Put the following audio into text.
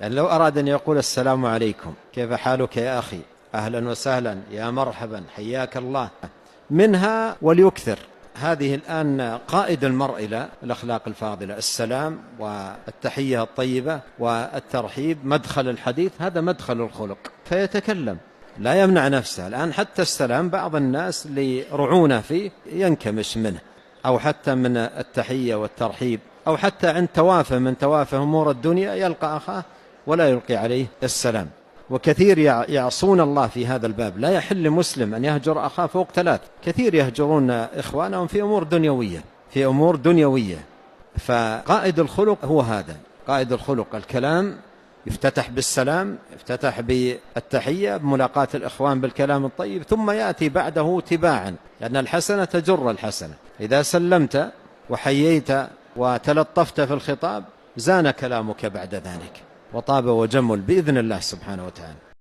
يعني لو أراد أن يقول السلام عليكم، كيف حالك يا أخي، أهلا وسهلا، يا مرحبا، حياك الله، منها وليكثر. هذه الآن قائد المرء إلى الأخلاق الفاضلة، السلام والتحية الطيبة والترحيب مدخل الحديث، هذا مدخل الخلق، فيتكلم لا يمنع نفسه. الآن حتى السلام بعض الناس اللي رعونه فيه ينكمش منه، أو حتى من التحية والترحيب، أو حتى عند توافه من توافه أمور الدنيا يلقى أخاه ولا يلقي عليه السلام. وكثير يعصون الله في هذا الباب. لا يحل مسلم أن يهجر أخاه فوق 3. كثير يهجرون إخوانهم في أمور دنيوية. فقائد الخلق هو هذا، قائد الخلق الكلام يفتتح بالسلام، يفتتح بالتحية، بملاقاة الإخوان بالكلام الطيب، ثم يأتي بعده تباعا، لأن الحسنة تجر الحسنة. إذا سلمت وحييت وتلطفت في الخطاب زان كلامك بعد ذلك، وطاب وجمل بإذن الله سبحانه وتعالى.